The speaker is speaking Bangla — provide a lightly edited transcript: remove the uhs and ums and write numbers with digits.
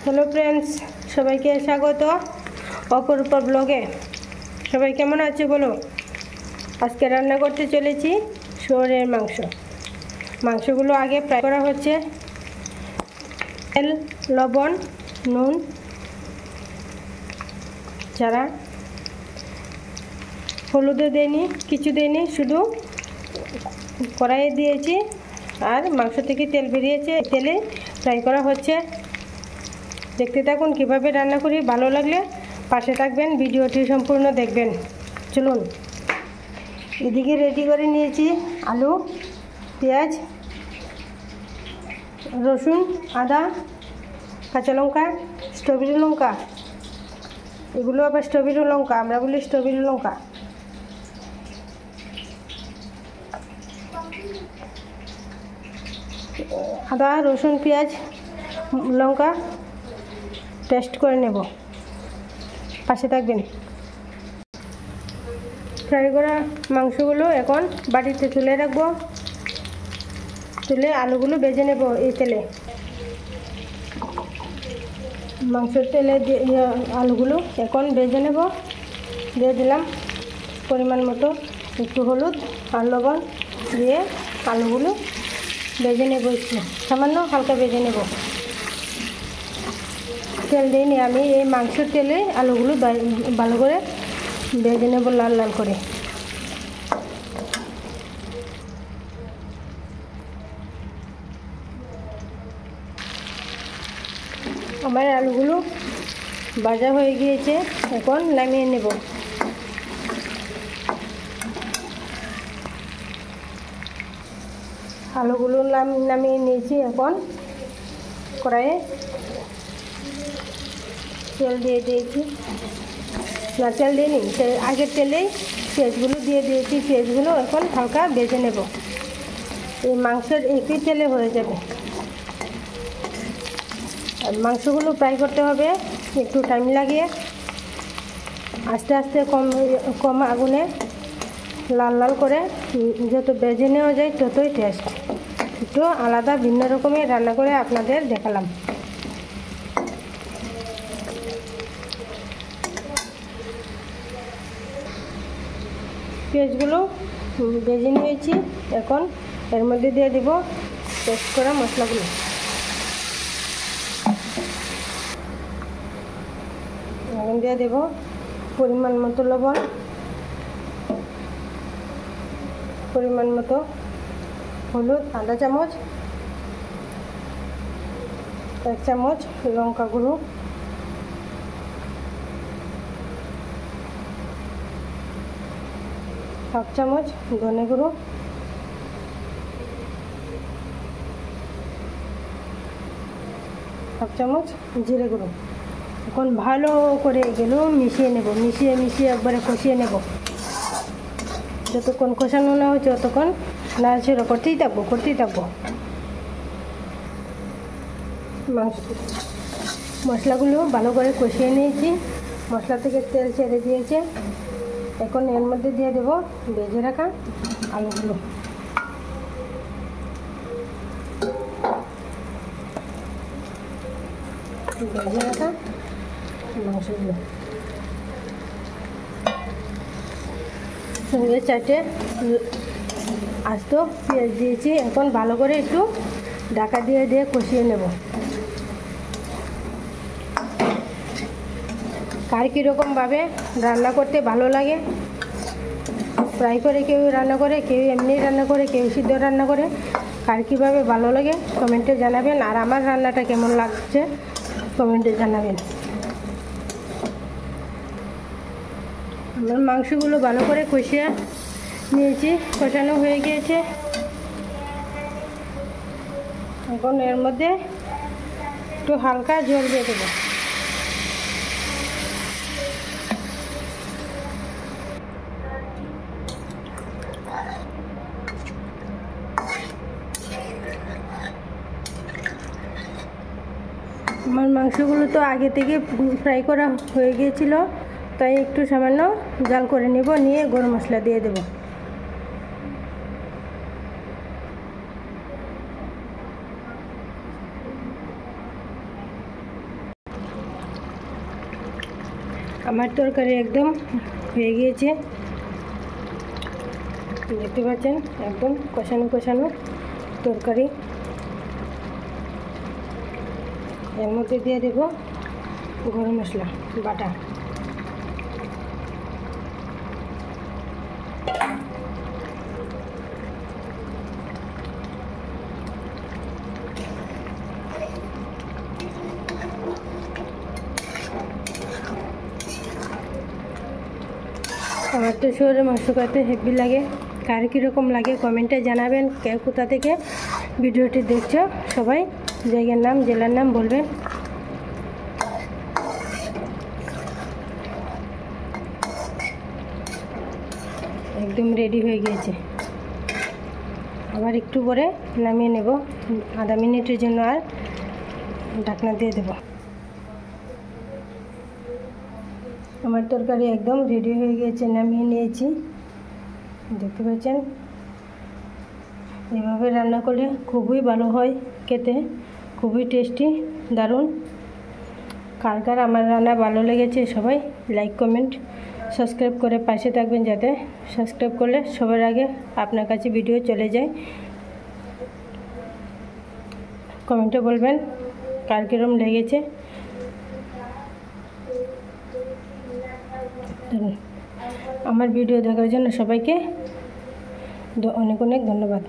হ্যালো ফ্রেন্ডস, সবাইকে স্বাগত অপরূপা ব্লগে। সবাই কেমন আছে বলো। আজকে রান্না করতে চলেছি শুয়োরের মাংসগুলো আগে ফ্রাই করা হচ্ছে। তেল, লবণ, নুন ছাড়া, হলুদও দেয়নি, কিছু দেয়নি, শুধু কড়াইয়ে দিয়েছি আর মাংস থেকে তেল বেরিয়েছে, তেলে ফ্রাই করা হচ্ছে। দেখতে থাকুন কিভাবে রান্না করি। ভালো লাগলে পাশে থাকবেন, ভিডিওটি সম্পূর্ণ দেখবেন। চলুন, এদিকে রেডি করে নিয়েছি আলু, পেঁয়াজ, রসুন, আদা, কাঁচা লঙ্কা, স্ট্রবেরি লঙ্কা। এগুলো আবার স্ট্রবেরি লঙ্কা, আমরা বলি স্ট্রবেরি লঙ্কা। আদা, রসুন, পেঁয়াজ, লঙ্কা পেস্ট করে নেব। পাশে থাকবেন। ফ্রাই করা মাংসগুলো এখন বাটিতে তুলে রাখবো, তুলে আলুগুলো ভেজে নেব এই তেলে। মাংসের তেলে আলুগুলো এখন ভেজে নেব। দিয়ে দিলাম পরিমাণ মতো একটু হলুদ আর লবণ, দিয়ে আলুগুলো ভেজে নেব, একটু সামান্য হালকা ভেজে নেব। তেল দিইনি আমি, এই মাংসের তেলে আলুগুলো ভালো করে ভেজে নেব, লাল লাল করে। আমার আলুগুলো ভাজা হয়ে গিয়েছে, এখন নামিয়ে নেব। আলুগুলো নামিয়ে নিয়েছি। এখন কড়াইয়ে তেল দিয়ে দিয়েছি, না তেল দিইনি, আগের তেলেই পেঁয়াজগুলো দিয়ে দিয়েছি। পেঁয়াজগুলো এখন হালকা ভেজে নেব। এই মাংসের একই তেলে হয়ে যাবে। আর মাংসগুলো ফ্রাই করতে হবে একটু টাইম লাগিয়ে, আস্তে আস্তে কম আগুনে লাল লাল করে। যত ভেজে নেওয়া যায় ততই টেস্ট। একটু আলাদা ভিন্ন রকমের রান্না করে আপনাদের দেখালাম। পেঁয়াজগুলো ভেজে নিয়েছি, এখন এর মধ্যে দিয়ে দিব পেস্ট করা মশলাগুলো। এখন দিয়ে দেব পরিমাণ মতো লবণ, পরিমাণ মতো হলুদ, আধা চামচ, 1 চামচ লঙ্কা গুঁড়ো, হাফ চামচ ধনে গুঁড়ো, হাফ চামচ জিরে গুঁড়ো। এখন ভালো করে এগুলো মিশিয়ে নেব, মিশিয়ে একবারে কষিয়ে নেব। যতক্ষণ কষানো না হচ্ছে ততক্ষণ নাড়াচাড়া করতেই থাকবো। মশলাগুলো ভালো করে কষিয়ে নিয়েছি, মশলা থেকে তেল ছেড়ে দিয়েছে। এখন এর মধ্যে দিয়ে দেব ভেজে রাখা আলুগুলো। ভেজে রাখা মাংসগুলো সঙ্গে 4টে আস্ত পেঁয়াজ দিয়েছি। এখন ভালো করে একটু ঢাকা দিয়ে কষিয়ে নেব। কার কীরকমভাবে রান্না করতে ভালো লাগে, ফ্রাই করে কেউ রান্না করে, কেউ এমনি রান্না করে, কেউ সিদ্ধ রান্না করে, কার কীভাবে ভালো লাগে কমেন্টে জানাবেন। আর আমার রান্নাটা কেমন লাগছে কমেন্টে জানাবেন। আমার মাংসগুলো ভালো করে কষিয়ে নিয়েছি, কষানো হয়ে গিয়েছে। এখন এর মধ্যে একটু হালকা জল দিয়ে দেবো। আমার মাংসগুলো তো আগে থেকে ফ্রাই করা হয়ে গিয়েছিল, তাই একটু সামান্য জাল করে নেব, নিয়ে গরম মশলা দিয়ে দেব। আমার তরকারি একদম হয়ে গিয়েছে, দেখতে পাচ্ছেন একদম কষানো কষানো তরকারি। এর মধ্যে দিয়ে দেব গরম মশলা বাটা। আমার তো শহরে মাংস খেতে হেভি লাগে, কার কীরকম লাগে কমেন্টে জানাবেন। কে কোথা থেকে ভিডিওটি দেখছো সবাই জায়গার নাম জেলার নাম বলবেন। একদম রেডি হয়ে গিয়েছে, আবার একটু পরে নামিয়ে নেব, আধা মিনিটের জন্য আর ঢাকনা দিয়ে দেব। আমার তরকারি একদম রেডি হয়ে গিয়েছে, নামিয়ে নিয়েছি, দেখতে পাচ্ছেন। এভাবে রান্না করলে খুবই ভালো হয় খেতে, খুবই টেস্টি, দারুণ। কার কার আমার রান্না ভালো লেগেছে সবাই লাইক কমেন্ট সাবস্ক্রাইব করে পাশে থাকবেন, যাতে সাবস্ক্রাইব করলে সবার আগে আপনার কাছে ভিডিও চলে যায়। কমেন্টে বলবেন কার কীরকম লেগেছে। আমার ভিডিও দেখার জন্য সবাইকে অনেক অনেক ধন্যবাদ।